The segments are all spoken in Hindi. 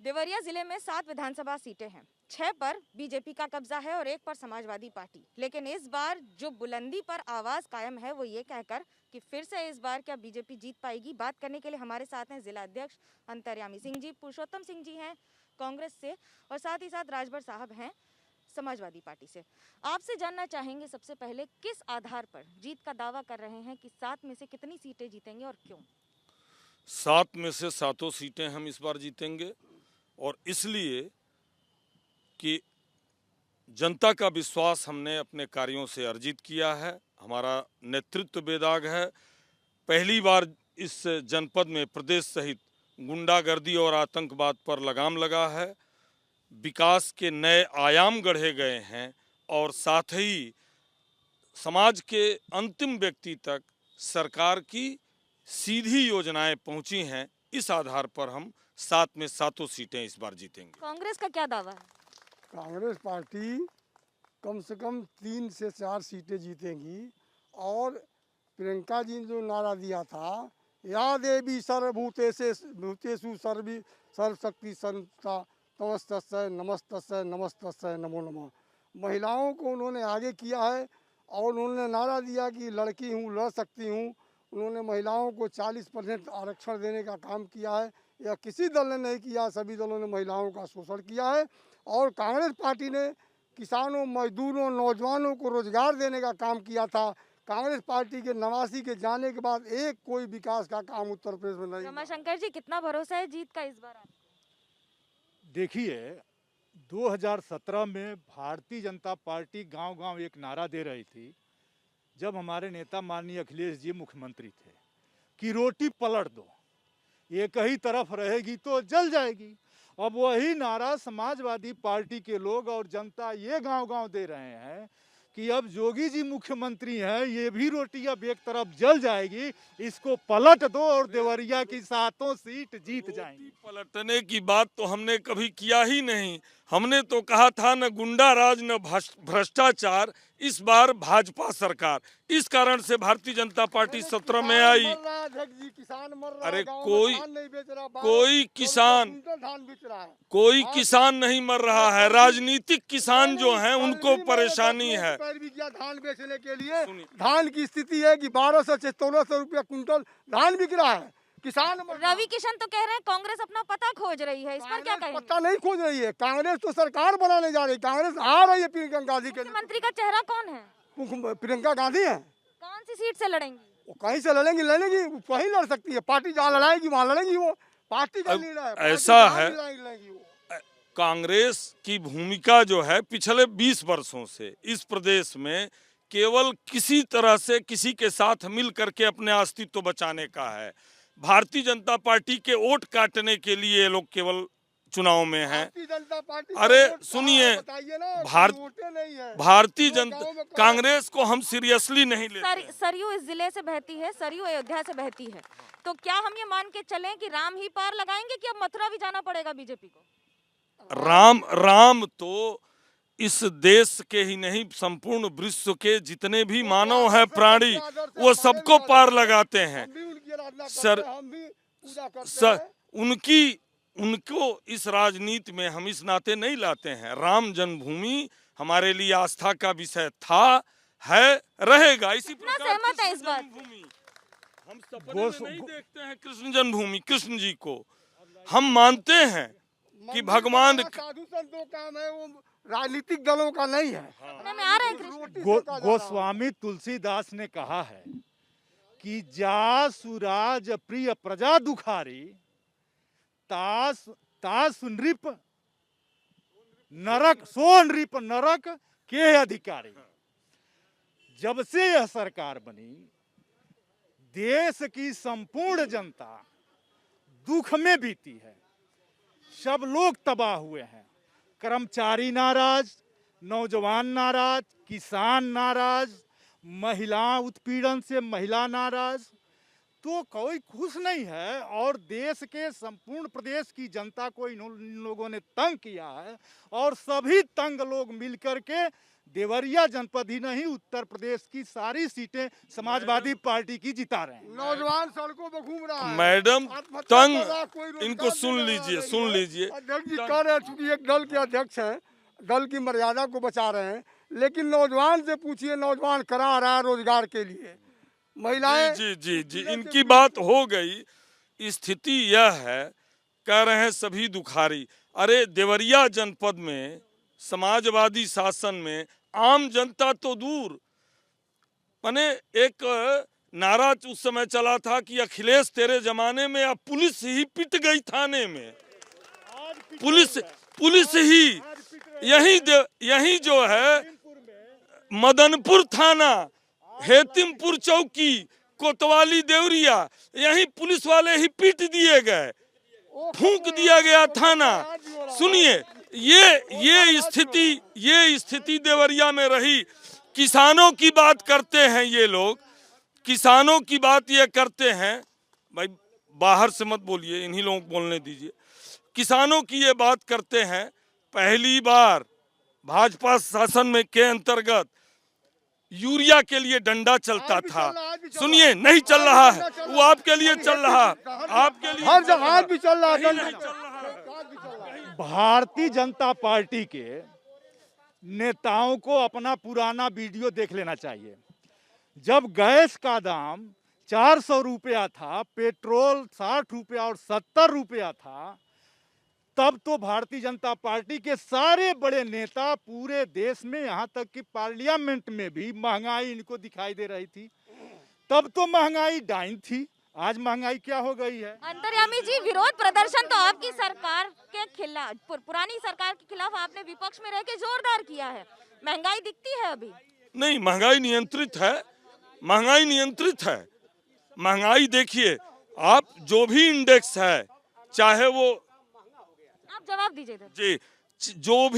देवरिया जिले में 7 विधानसभा सीटें हैं। 6 पर बीजेपी का कब्जा है और 1 पर समाजवादी पार्टी। लेकिन इस बार जो बुलंदी पर आवाज कायम है वो ये कहकर कि फिर से इस बार क्या बीजेपी जीत पाएगी। बात करने के लिए हमारे साथ हैं जिला अध्यक्ष अंतर्यामी सिंह जी, पुरुषोत्तम सिंह जी हैं कांग्रेस से और साथ ही साथ राजभर साहब हैं समाजवादी पार्टी से। आपसे जानना चाहेंगे सबसे पहले किस आधार पर जीत का दावा कर रहे हैं कि 7 में से कितनी सीटें जीतेंगे और क्यों? 7 में से 7 सीटें हम इस बार जीतेंगे और इसलिए कि जनता का विश्वास हमने अपने कार्यों से अर्जित किया है। हमारा नेतृत्व बेदाग है। पहली बार इस जनपद में प्रदेश सहित गुंडागर्दी और आतंकवाद पर लगाम लगा है। विकास के नए आयाम गढ़े गए हैं और साथ ही समाज के अंतिम व्यक्ति तक सरकार की सीधी योजनाएं पहुंची हैं। इस आधार पर हम 7 में 7 सीटें इस बार जीतेंगे। कांग्रेस का क्या दावा है? कांग्रेस पार्टी कम से कम 3 से 4 सीटें जीतेंगी और प्रियंका जी ने जो नारा दिया था, या देवी सर्वभूतेषु सर्वशक्ति संस्था तमस्तस्यै नमस्तस्यै नमस्तस्यै नमो नमः, महिलाओं को उन्होंने आगे किया है और उन्होंने नारा दिया कि लड़की हूँ लड़ सकती हूँ। उन्होंने महिलाओं को 40% आरक्षण देने का काम किया है। यह किसी दल ने नहीं किया, सभी दलों ने महिलाओं का शोषण किया है। और कांग्रेस पार्टी ने किसानों, मजदूरों, नौजवानों को रोजगार देने का काम किया था। कांग्रेस पार्टी के 89 के जाने के बाद एक कोई विकास का काम उत्तर प्रदेश में नहीं। रमाशंकर जी, कितना भरोसा है जीत का इस बार? देखिए, 2017 में भारतीय जनता पार्टी गांव-गांव एक नारा दे रही थी जब हमारे नेता माननीय अखिलेश जी मुख्यमंत्री थे कि रोटी पलट दो, एक ही तरफ रहेगी तो जल जाएगी। अब वही नारा समाजवादी पार्टी के लोग और जनता ये गांव-गांव दे रहे हैं कि अब योगी जी मुख्यमंत्री हैं, ये भी रोटी अब एक तरफ जल जाएगी, इसको पलट दो और देवरिया की 7 सीट जीत जाएंगी। पलटने की बात तो हमने कभी किया ही नहीं। हमने तो कहा था न गुंडा राज न भ्रष्टाचार, इस बार भाजपा सरकार। इस कारण से भारतीय जनता पार्टी 17 में आई। अरे कोई किसान नहीं मर रहा है। राजनीतिक किसान जो हैं उनको परेशानी है। धान बेचने के लिए धान की स्थिति है कि 1200 से 1400 रुपया कुंटल धान बिक रहा है। किसान रवि किशन तो कह रहे हैं कांग्रेस अपना पता खोज रही है, इस पर क्या कहेंगे? पता नहीं खोज रही है, कांग्रेस तो सरकार बनाने जा रही है। कांग्रेस आ रही है प्रियंका गांधी के। मंत्री का चेहरा कौन है? प्रियंका गांधी है। कौन सी सीट से लड़ेंगी? वो कहीं से लड़ेंगी, वहीं लड़ सकती है। पार्टी जहाँ लड़ाएगी वहाँ लड़ेगी। वो पार्टी का निर्णय है। ऐसा है, कांग्रेस की भूमिका जो है पिछले 20 वर्षों से इस प्रदेश में केवल किसी तरह से किसी के साथ मिल करके अपने अस्तित्व बचाने का है। भारतीय जनता पार्टी के वोट काटने के लिए ये लोग केवल चुनाव में हैं। अरे सुनिए, भारतीय जनता कांग्रेस को हम सीरियसली नहीं लेते। सरयू इस जिले से बहती है, सरयू अयोध्या से बहती है, तो क्या हम ये मान के चलें कि राम ही पार लगाएंगे कि अब मथुरा भी जाना पड़ेगा बीजेपी को? राम तो इस देश के ही नहीं, संपूर्ण विश्व के जितने भी मानव हैं, प्राणी, वो सबको पार लगाते हैं। उनको इस राजनीति में हम इस नाते नहीं लाते हैं। राम जन्मभूमि हमारे लिए आस्था का विषय था, है, रहेगा। इसी प्रकार जन्मभूमि हम सपने में नहीं देखते हैं। कृष्ण जन्मभूमि, कृष्ण जी को हम मानते हैं कि भगवान। साधु संतों का है, वो राजनीतिक दलों का नहीं है। गोस्वामी तुलसीदास ने कहा है कि जा सुराज प्रिय प्रजा दुखारी, तास नृप नरक, सो नृप नरक के अधिकारी। जब से यह सरकार बनी, देश की संपूर्ण जनता दुख में बीती है। सब लोग तबाह हुए हैं। कर्मचारी नाराज, नौजवान नाराज, किसान नाराज, महिला उत्पीड़न से महिला नाराज, तो कोई खुश नहीं है। और देश के संपूर्ण प्रदेश की जनता को इन लोगों ने तंग किया है और सभी तंग लोग मिलकर के देवरिया जनपद ही नहीं उत्तर प्रदेश की सारी सीटें समाजवादी पार्टी की जिता रहे हैं। नौजवान सड़कों पर घूम रहा है। मैडम आत्महत्या तंग, कर रहा है, कोई रोजगार इनको सुन देने वाला लीजिए, नहीं सुन है। लीजिए। अध्यक्ष जी कह रहे हैं चूंकि एक दल के अध्यक्ष हैं, दल की मर्यादा को बचा रहे हैं, लेकिन नौजवान से पूछिए, नौजवान करा रहा है रोजगार के लिए। महिलाएं जी जी जी जी, इनकी बात हो गई। स्थिति यह है, कह रहे हैं सभी दुखारी। अरे देवरिया जनपद में समाजवादी शासन में आम जनता तो दूर, माने एक नारा उस समय चला था कि अखिलेश तेरे जमाने में, अब पुलिस ही पिट गई थाने में। पुलिस ही यही जो है मदनपुर थाना, हेतिमपुर चौकी, कोतवाली देवरिया, यही पुलिस वाले ही पीट दिए गए, फूंक दिया गया थाना। सुनिए, ये स्थिति देवरिया में रही। किसानों की बात करते हैं ये लोग, किसानों की बात ये करते हैं। भाई बाहर से मत बोलिए, इन्हीं लोगों को बोलने दीजिए। किसानों की ये बात करते हैं। पहली बार भाजपा शासन में के अंतर्गत यूरिया के लिए डंडा चलता था। सुनिए, नहीं चल रहा है, वो आपके लिए चल रहा, आपके लिए हर जगह आज भी चल रहा है। भारतीय जनता पार्टी के नेताओं को अपना पुराना वीडियो देख लेना चाहिए। जब गैस का दाम 400 रुपया था, पेट्रोल 60 रुपया और 70 रुपया था, तब तो भारतीय जनता पार्टी के सारे बड़े नेता पूरे देश में, यहाँ तक कि पार्लियामेंट में भी महंगाई इनको दिखाई दे रही थी। तब तो महंगाई डाइन थी, आज महंगाई क्या हो गई है। अंतर्यामी जी, विरोध प्रदर्शन तो आपकी सरकार के खिलाफ, पुरानी सरकार के खिलाफ आपने विपक्ष में रह के जोरदार किया है। महंगाई दिखती है अभी? नहीं, महंगाई नियंत्रित है, महंगाई नियंत्रित है। महंगाई देखिए आप, जो भी इंडेक्स है, चाहे वो, आप जवाब दीजिए जी, जो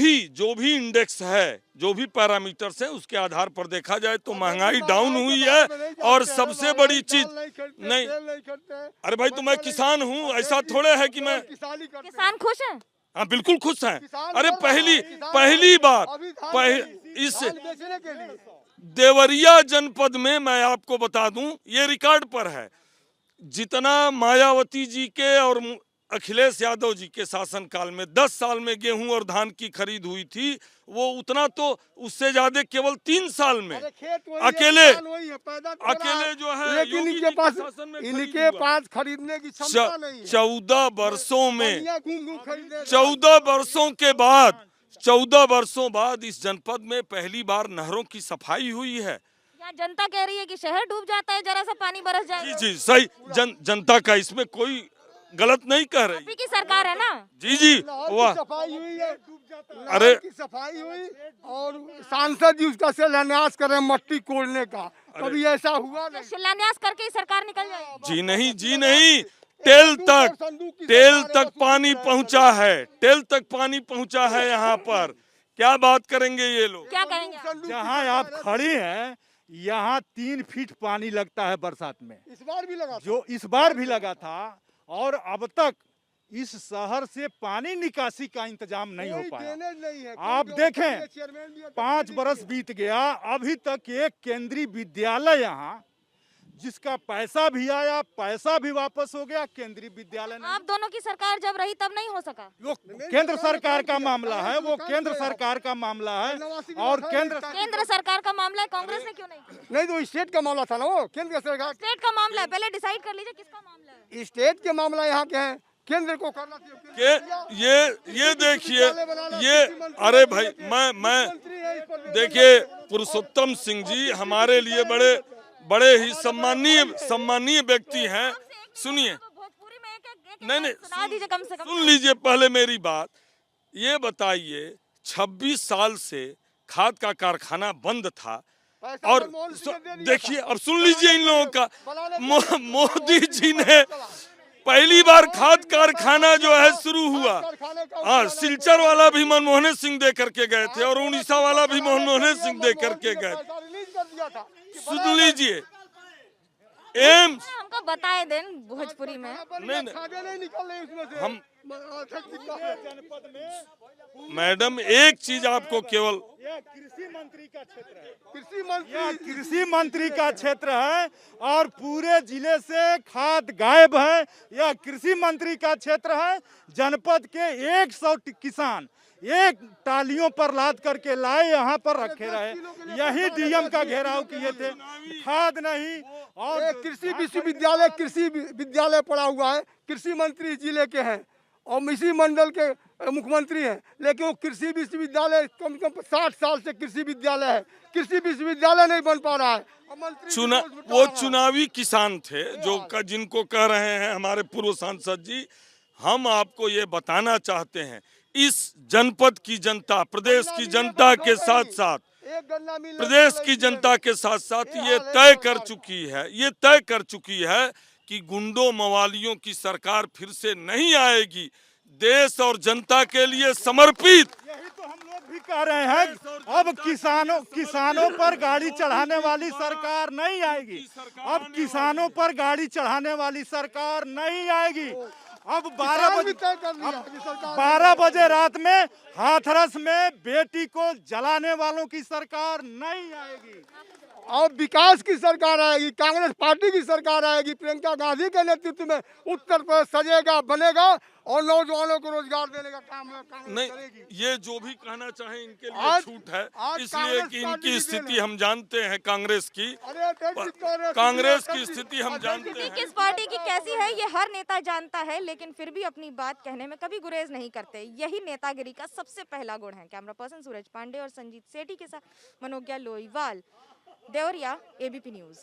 भी इंडेक्स है, जो भी पैरामीटर्स हैं, उसके आधार पर देखा जाए तो महंगाई डाउन हुई है। और सबसे बड़ी चीज नहीं, अरे भाई तो मैं किसान हूँ, ऐसा थोड़े है कि मैं, किसान खुश हैं? हाँ बिल्कुल खुश हैं। अरे पहली बार इस देवरिया जनपद में मैं आपको बता दूं, ये रिकॉर्ड पर है, जितना मायावती जी के और अखिलेश यादव जी के शासनकाल में 10 साल में गेहूं और धान की खरीद हुई थी, वो उतना तो उससे ज्यादा केवल 3 साल में अकेले जो है। लेकिन इनके पास खरीदने की क्षमता नहीं है। 14 वर्षों बाद इस जनपद में पहली बार नहरों की सफाई हुई है। जनता कह रही है कि शहर डूब जाता है, जरा सा पानी बरस जाए। जी सही, जनता का इसमें कोई गलत नहीं कह रही। आपकी की सरकार है ना? जी वाह, सफाई हुई है, अरे की सफाई हुई, और सांसद जी उसका शिलान्यास कर रहे हैं मट्टी कोड़ने का। कभी ऐसा हुआ नहीं। शिलान्यास करके ही सरकार निकल जाएगी? जी नहीं, टेल तक पानी पहुंचा है, टेल तक पानी पहुंचा है यहाँ पर। क्या बात करेंगे ये लोग? क्या कहेंगे? जहाँ आप खड़े हैं, यहाँ 3 फीट पानी लगता है बरसात में। इस बार भी लगा, जो इस बार भी लगा था, और अब तक इस शहर से पानी निकासी का इंतजाम नहीं हो पाया। आप देखें, 5 बरस बीत गया, अभी तक एक केंद्रीय विद्यालय यहाँ, जिसका पैसा भी आया, पैसा भी वापस हो गया, केंद्रीय विद्यालय नहीं। आप दोनों की सरकार जब रही तब नहीं हो सका? वो केंद्र सरकार का मामला है, वो केंद्र सरकार का मामला है, और केंद्र सरकार का मामला है, कांग्रेस ने क्यों नहीं? तो स्टेट का मामला था ना, वो केंद्र सरकार, स्टेट का मामला है। पहले डिसाइड कर लीजिए किसका मामला है। स्टेट के मामला यहाँ के हैं, केंद्र को करना चाहिए। ये देखिए, ये अरे भाई मैं देखिए, पुरुषोत्तम सिंह जी हमारे लिए बड़े ही सम्मानीय व्यक्ति हैं। सुनिए, नहीं सुन लीजिए पहले मेरी बात। ये बताइए, 26 साल से खाद का कारखाना बंद था, और देखिए अब सुन लीजिए इन लोगों का, मोदी जी ने पहली बार खाद कारखाना जो है शुरू हुआ। हाँ, सिलचर वाला भी मनमोहन सिंह दे करके गए थे, और उड़ीसा वाला भी मनमोहन सिंह दे करके गए। सुन लीजिए, एम्स हमको बताए दें भोजपुरी में। हम मैडम एक चीज आपको केवल यह कृषि मंत्री का क्षेत्र है। कृषि मंत्री यह कृषि मंत्री का क्षेत्र है और पूरे जिले से खाद गायब है। यह कृषि मंत्री का क्षेत्र है। जनपद के 100 किसान एक टालियों पर लाद करके लाए, यहाँ पर रखे रहे। यही डीएम का घेराव किए थे, खाद नहीं। और एक कृषि विश्वविद्यालय, कृषि विद्यालय पड़ा हुआ है। कृषि मंत्री जिले के हैं और इसी मंडल के मुख्यमंत्री हैं, लेकिन वो कृषि विश्वविद्यालय कम से कम 60 साल से कृषि विद्यालय है, कृषि विश्वविद्यालय नहीं बन पा रहा है। वो चुनावी किसान थे जो जिनको कह रहे हैं हमारे पूर्व सांसद जी। हम आपको ये बताना चाहते हैं, इस जनपद की जनता, प्रदेश की जनता के साथ साथ प्रदेश की जनता के साथ साथ ये तय कर चुकी है कि गुंडों मवालियों की सरकार फिर से नहीं आएगी। देश और जनता के लिए समर्पित, यही तो हम लोग भी कह रहे हैं। अब किसानों पर गाड़ी चढ़ाने वाली सरकार नहीं आएगी। अब किसानों पर गाड़ी चढ़ाने वाली सरकार नहीं आएगी। अब 12 बजे रात में हाथरस में बेटी को जलाने वालों की सरकार नहीं आएगी। अब विकास की सरकार आएगी, कांग्रेस पार्टी की सरकार आएगी। प्रियंका गांधी के नेतृत्व में उत्तर प्रदेश सजेगा, बनेगा और नौजवानों को रोजगार देने का काम नहीं करेगी। ये जो भी कहना चाहें इनके लिए छूट है, इसलिए कि इनकी स्थिति हम जानते हैं। कांग्रेस की स्थिति हम जानते हैं। किस पार्टी की कैसी है ये हर नेता जानता है, लेकिन फिर भी अपनी बात कहने में कभी गुरेज नहीं करते। यही नेतागिरी का सबसे पहला गुण है। कैमरा पर्सन सूरज पांडे और संजीत सेठी के साथ Manogya Loiwal, Deoria, ABP news.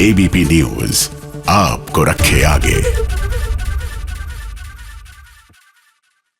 ABP news आपको रखे आगे।